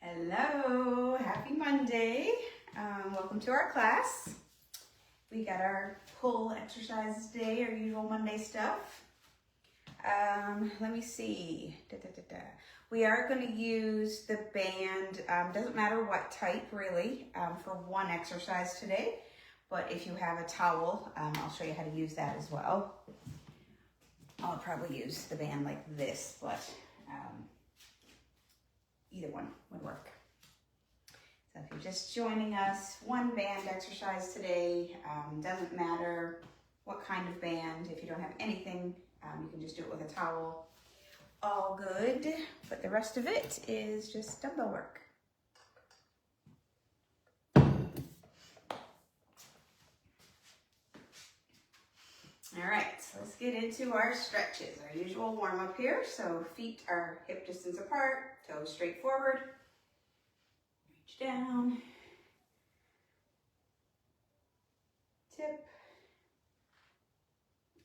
Hello, happy Monday. Welcome to our class. We got our pull exercises today, our usual Monday stuff. Let me see. We are going to use the band, doesn't matter what type really, for one exercise today. But if you have a towel, I'll show you how to use that as well. I'll probably use the band like this, but either one would work. So if you're just joining us, one band exercise today. Doesn't matter what kind of band. If you don't have anything, you can just do it with a towel. All good, but the rest of it is just dumbbell work. All right, so let's get into our stretches, our usual warm up here. So feet are hip distance apart, toes straight forward. Reach down, tip,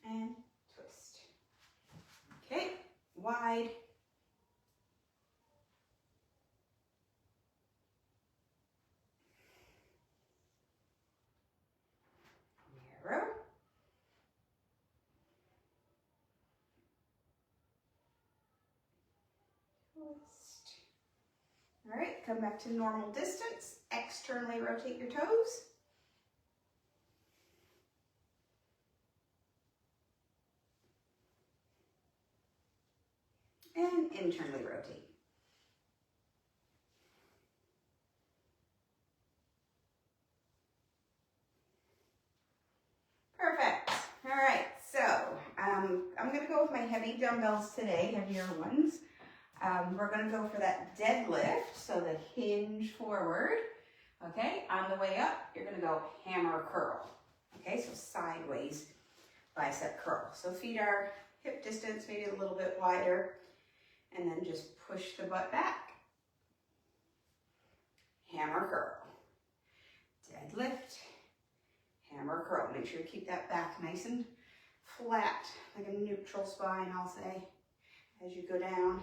and twist. Okay, wide. Narrow. Twist. All right, come back to normal distance. Externally rotate your toes. And internally rotate. Perfect. All right, so I'm going to go with my heavy dumbbells today, heavier ones. We're going to go for that deadlift, so the hinge forward. Okay, on the way up, you're going to go hammer curl. Okay, so sideways bicep curl. So feet are hip distance, maybe a little bit wider, and then just push the butt back. Hammer curl. Deadlift. Hammer curl. Make sure you keep that back nice and flat, like a neutral spine, I'll say, as you go down.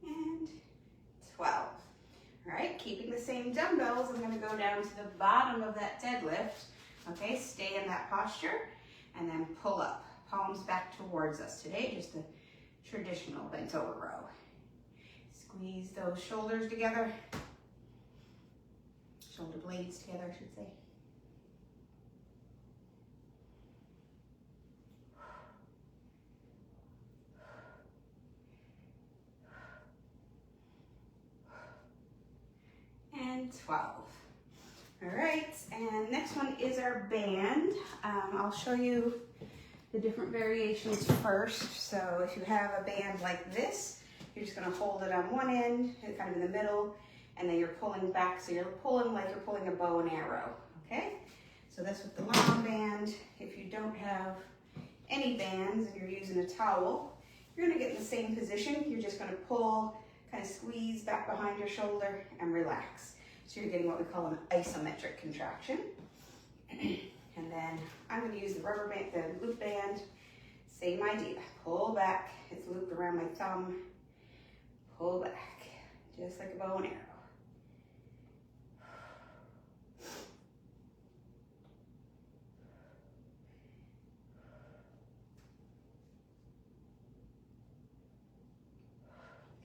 And 12. All right, keeping the same dumbbells, I'm going to go down to the bottom of that deadlift. Okay, stay in that posture and then pull up. Palms back towards us today, just the traditional bent over row. Squeeze those shoulders together. Shoulder blades together, I should say. And 12. All right, and next one is our band. I'll show you the different variations first. So if you have a band like this, you're just gonna hold it on one end, kind of in the middle, and then you're pulling back. So you're pulling like you're pulling a bow and arrow, okay? So that's with the long band. If you don't have any bands and you're using a towel, you're gonna get in the same position. You're just gonna pull, kind of squeeze back behind your shoulder and relax. So you're getting what we call an isometric contraction. And then I'm going to use the rubber band, the loop band. Same idea. Pull back. It's looped around my thumb. Pull back, just like a bow and arrow.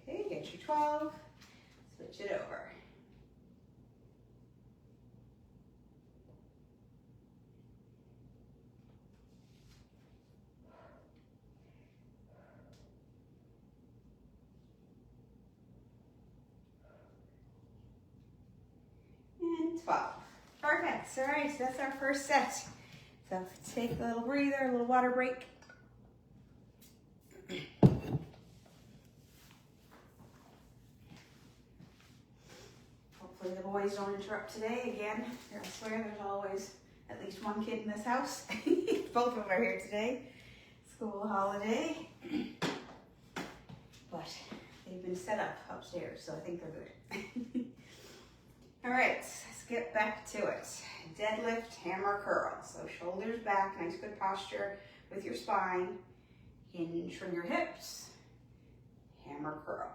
Okay, get your 12. Switch it over. And 12. Perfect. All right, so that's our first set. So take a little breather, a little water break. Hopefully the boys don't interrupt today again. I swear there's always at least one kid in this house. Both of them are here today. School holiday. But they've been set up upstairs, so I think they're good. All right, let's get back to it. Deadlift, hammer, curl. So shoulders back, nice good posture with your spine. Hinge from your hips, hammer, curl.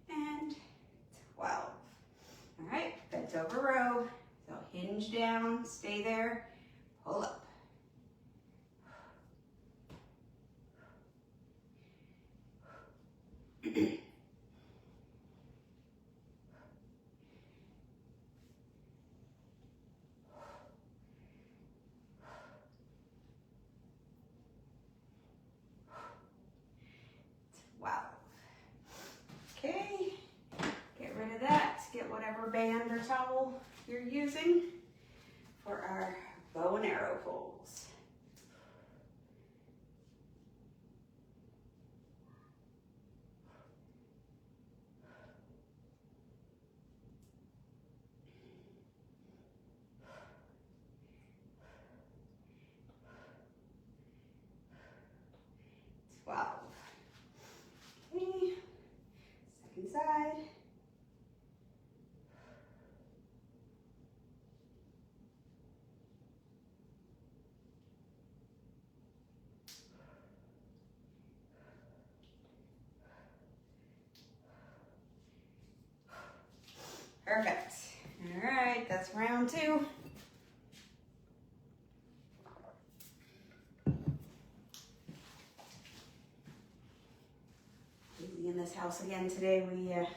And 12. All right, bent over row. So hinge down, stay there, pull up. Wow. Okay, get rid of that. Get whatever band or towel you're using for our bow and arrow pulls. Okay, second side. Perfect. All right, that's round 2. Busy in this house again today. We have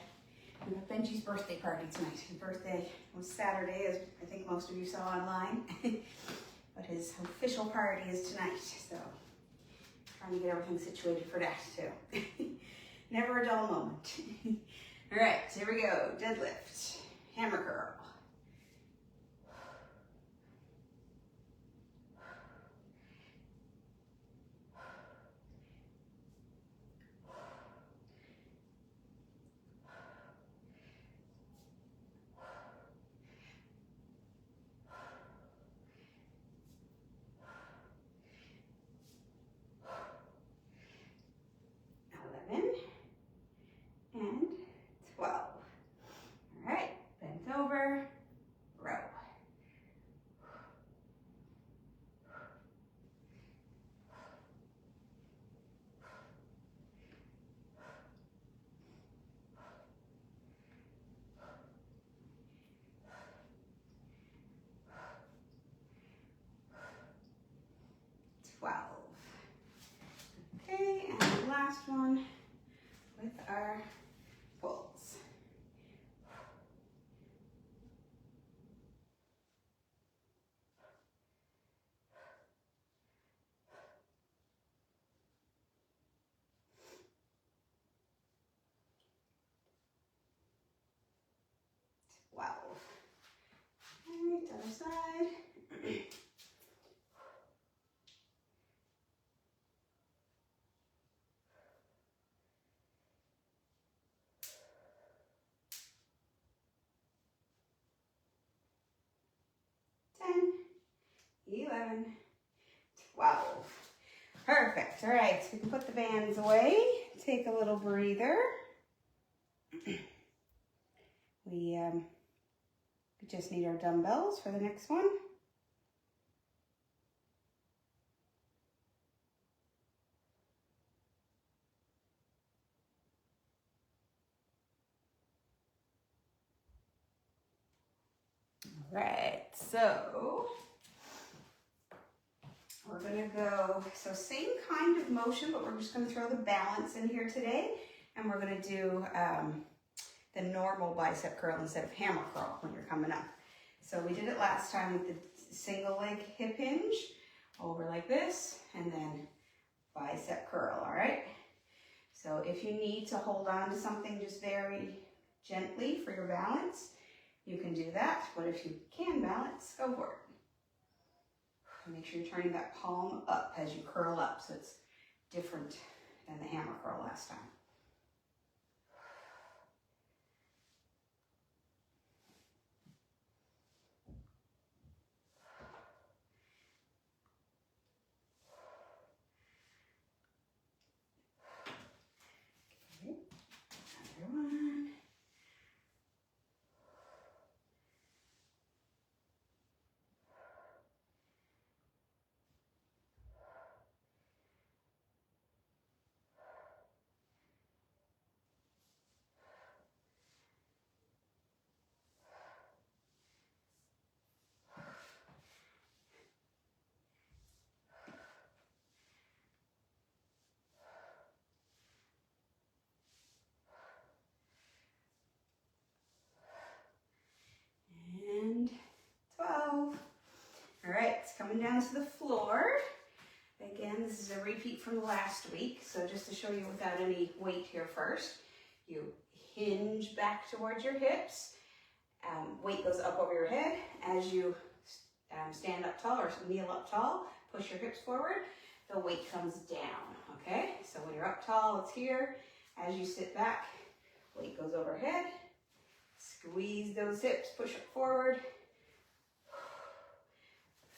Benji's birthday party tonight. His birthday was Saturday, as I think most of you saw online. But his official party is tonight, so trying to get everything situated for that too. Never a dull moment. All right, here we go. Deadlift, hammer curl. And 12. All right, bent over, row. Okay, and the last one with our pulls. Wow. All right, other side. 10, 11, 12. Perfect. All right, so we can put the bands away. Take a little breather. We just need our dumbbells for the next one. All right, so we're gonna go, so same kind of motion, but we're just gonna throw the balance in here today, and we're gonna do the normal bicep curl instead of hammer curl when you're coming up. So we did it last time with the single leg hip hinge, over like this, and then bicep curl, all right? So if you need to hold on to something just very gently for your balance, you can do that, but if you can balance, go for it. Make sure you're turning that palm up as you curl up, so it's different than the hammer curl last time. Okay, another one. And 12. All right, it's coming down to the floor. Again, this is a repeat from last week. So just to show you without any weight here first, you hinge back towards your hips. Weight goes up over your head. As you stand up tall or kneel up tall, push your hips forward, the weight comes down, okay? So when you're up tall, it's here. As you sit back, weight goes overhead. Squeeze those hips, push it forward.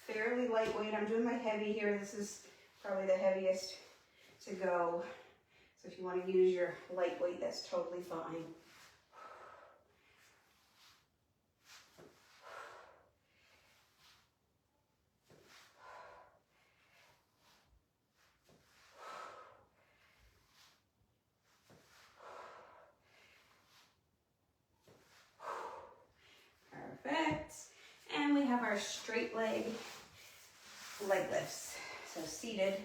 Fairly lightweight. I'm doing my heavy here. This is probably the heaviest to go. So if you want to use your lightweight, that's totally fine. Perfect. And we have our straight leg lifts. So seated.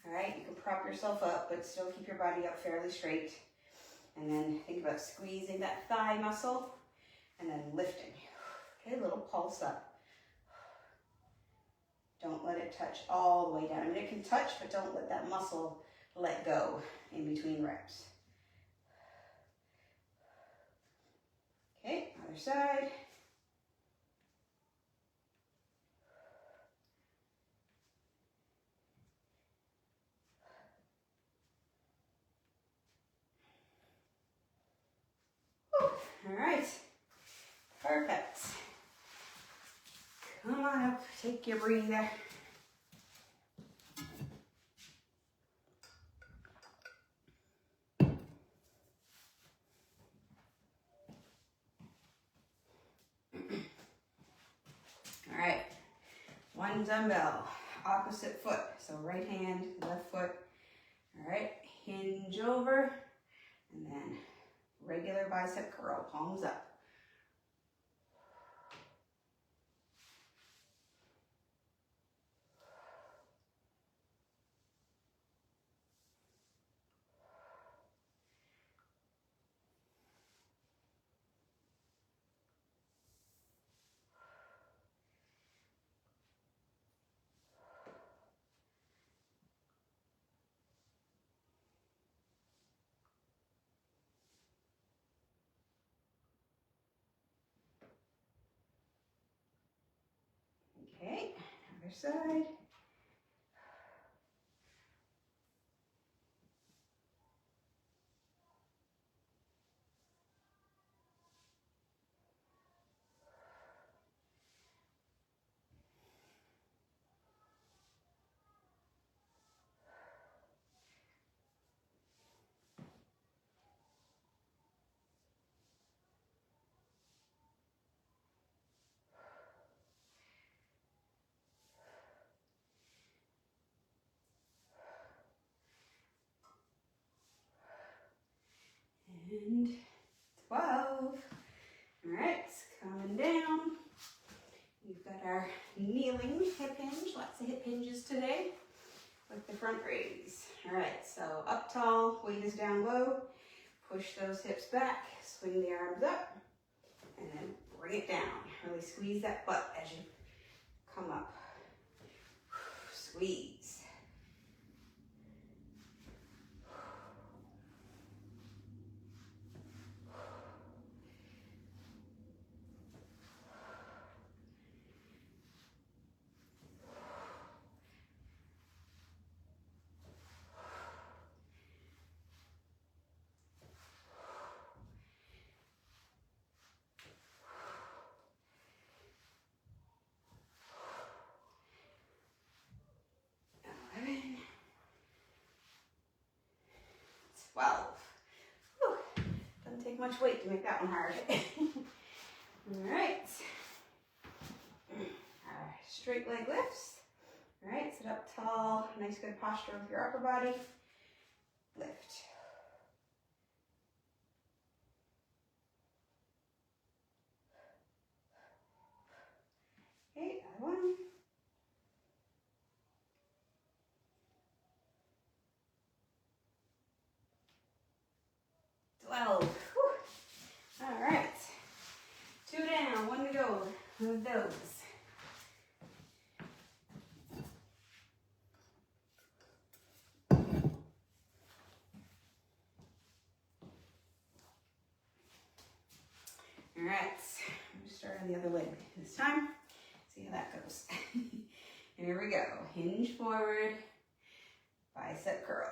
All right, you can prop yourself up, but still keep your body up fairly straight. And then think about squeezing that thigh muscle and then lifting. Okay, a little pulse up. Don't let it touch all the way down. I mean, it can touch, but don't let that muscle let go in between reps. Okay, other side. All right, perfect. Come on up, take your breather. All right, one dumbbell, opposite foot. So right hand, left foot. All right, hinge over, and then regular bicep curl, palms up. Okay, other side. And 12. All right, it's coming down. We've got our kneeling hip hinge, lots of hip hinges today with the front raise. All right, so up tall, weight is down low. Push those hips back, swing the arms up, and then bring it down. Really squeeze that butt as you come up. Squeeze. take much weight to make that one hard. All right. Straight leg lifts. All right, sit up tall, nice good posture with your upper body. Lift. Okay, other one. 12. Whew. All right. 2 down, 1 to go with those. All right, I'm going to start on the other leg this time. See how that goes. Here we go. Hinge forward, bicep curl.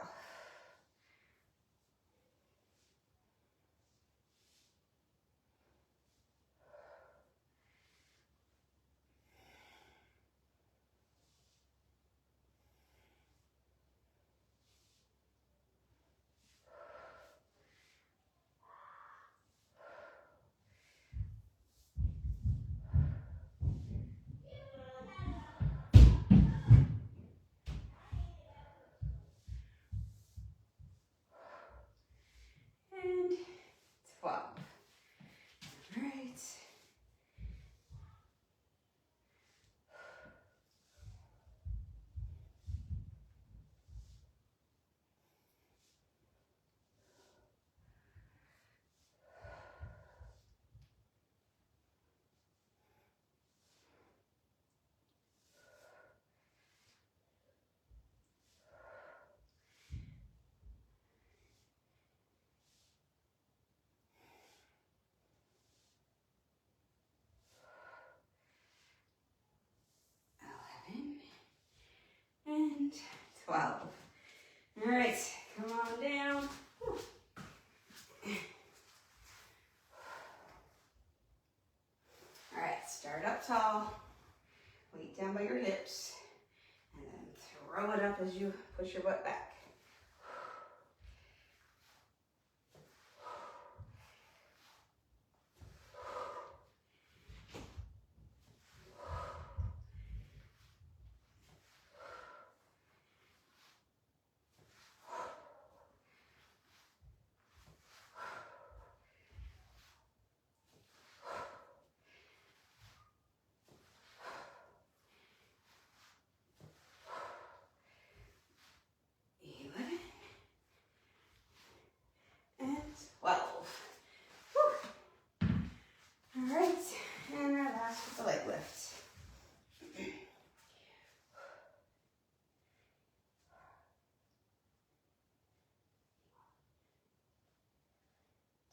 And 12. All right. And 12. All right, come on down. Whew. All right, start up tall, weight down by your hips, and then throw it up as you push your butt back. And 12. Whew. All right, and our last with the leg lift.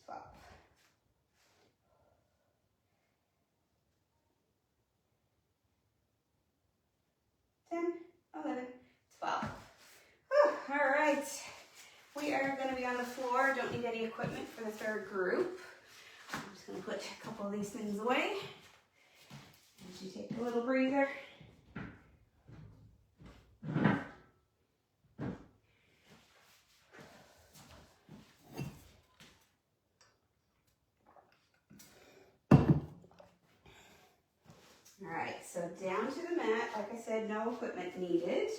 12. 10, 11, 12. Whew. All right. We are going to be on the floor. Don't need any equipment for the third group. I'm just going to put a couple of these things away. As you take a little breather. All right, so down to the mat. Like I said, no equipment needed.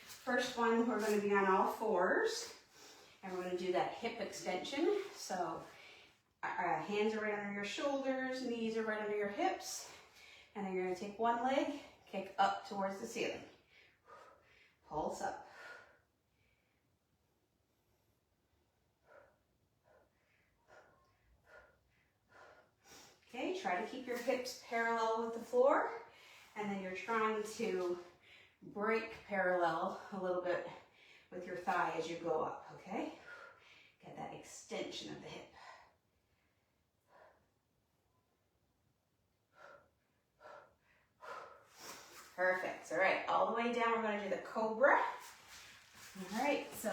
First one, we're going to be on all fours. And we're going to do that hip extension. So hands are right under your shoulders, knees are right under your hips. And then you're going to take one leg, kick up towards the ceiling. Pulse up. Okay, try to keep your hips parallel with the floor. And then you're trying to break parallel a little bit with your thigh as you go up, okay? Get that extension of the hip. Perfect. All right, all the way down, we're going to do the cobra. All right, so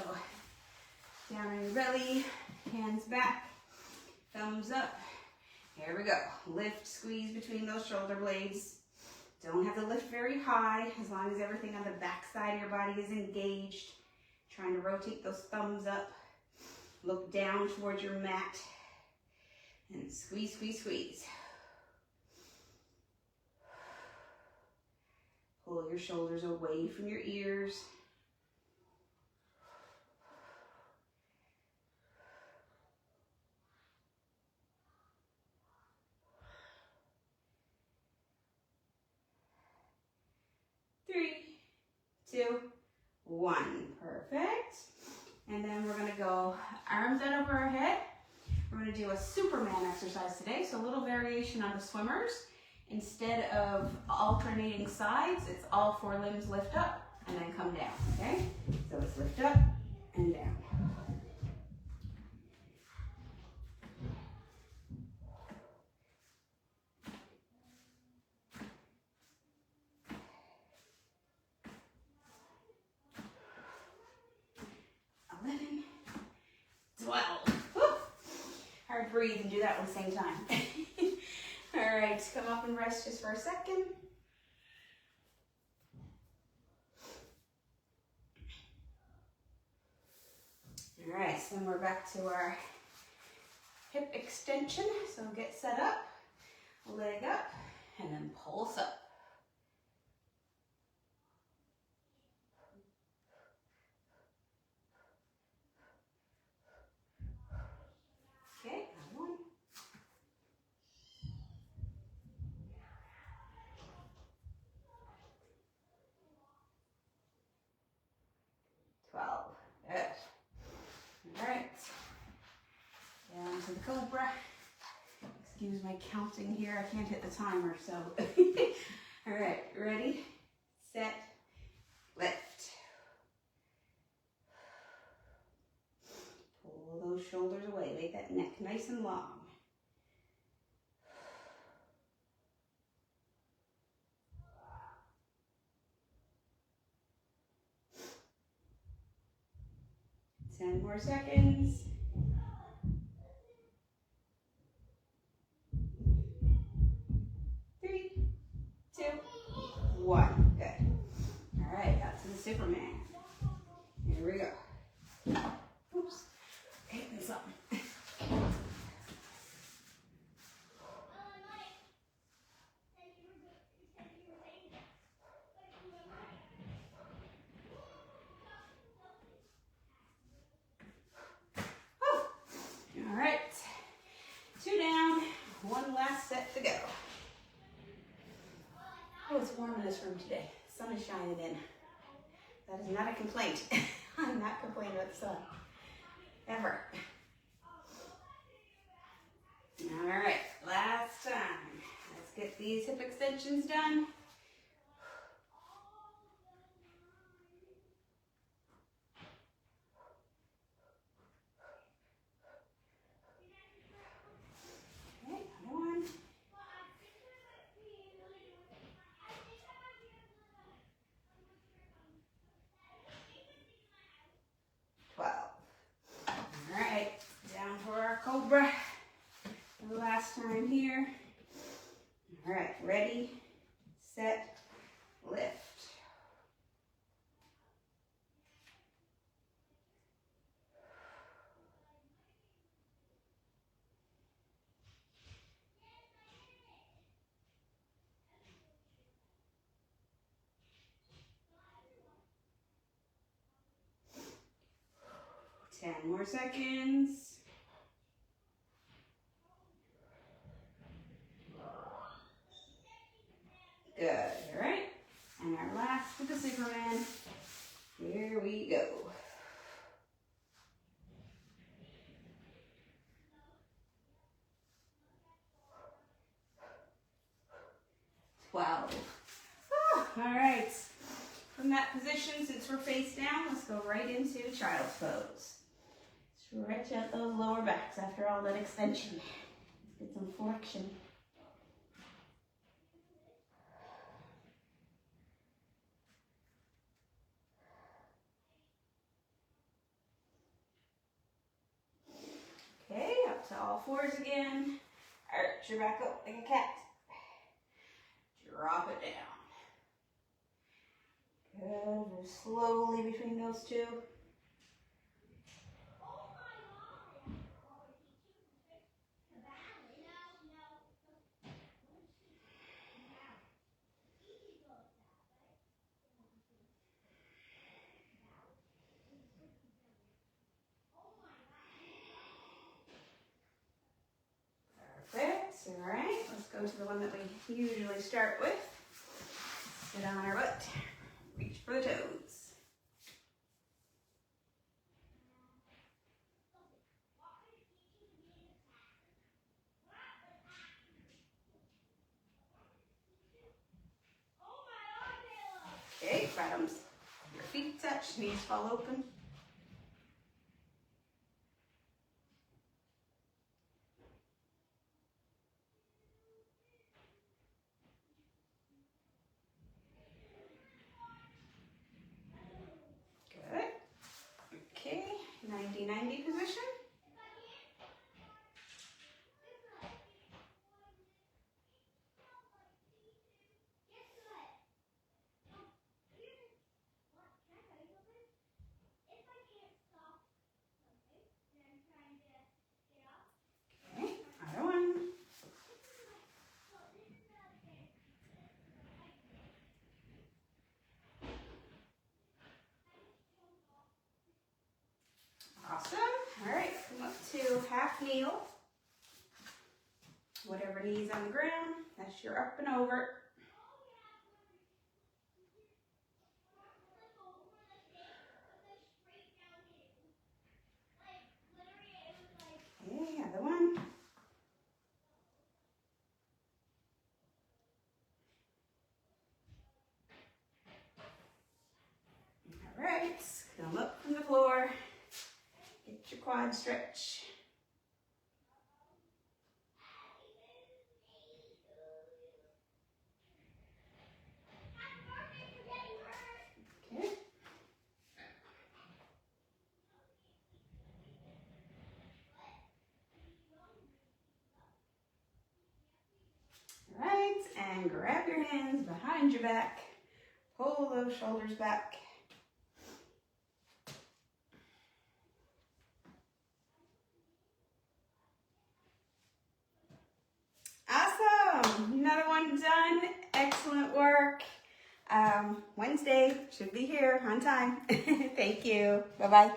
down on your belly, hands back, thumbs up. Here we go. Lift, squeeze between those shoulder blades. Don't have to lift very high, as long as everything on the back side of your body is engaged. Trying to rotate those thumbs up. Look down towards your mat. And squeeze, squeeze, squeeze. Pull your shoulders away from your ears. Three, two, one. Perfect. And then we're going to go arms out over our head. We're going to do a Superman exercise today, so a little variation on the swimmers. Instead of alternating sides, it's all four limbs lift up and then come down, okay? So it's lift up and down. Hard to breathe and do that one at the same time. All right, come up and rest just for a second. All right, so then we're back to our hip extension. So get set up, leg up, and then pulse up. Okay, one. 12. Good. All right. Down to the cobra. Excuse my counting here. I can't hit the timer, so. All right, ready, set, lift. Pull those shoulders away. Make that neck nice and long. Ten more seconds. 3, 2, 1. Good. All right, out to the Superman. Here we go. Oops. Hitting something. All right. 2 down. 1 last set to go. Oh, it's warm in this room today. The sun is shining in. That is not a complaint. I'm not complaining about the sun. Ever. All right, last time. Let's get these hip extensions done. Okay, another one. 12. All right, down for our cobra. The last time here. All right, ready, set, lift. Ten more seconds. Good, all right. And our last with the Superman. Here we go. All right. From that position, since we're face down, let's go right into child's pose. Stretch out those lower backs after all that extension. Let's get some flexion. Okay, up to all fours again. Arch your back up like a cat. Drop it down. Good, move slowly between those two. go to the one that we usually start with. Sit on our butt, reach for the toes. Okay, bottoms. Your feet touch, knees fall open. Good. Okay, 90-90 position. Okay, other one. Awesome. All right, come up to half kneel. Whatever knee's on the ground, that's your up and over. Okay, other one. All right, come up from the floor. Get your quad stretch. Okay. All right, and grab your hands behind your back. Pull those shoulders back. Awesome, another one done. Excellent work. Wednesday should be here on time. Thank you. Bye-bye.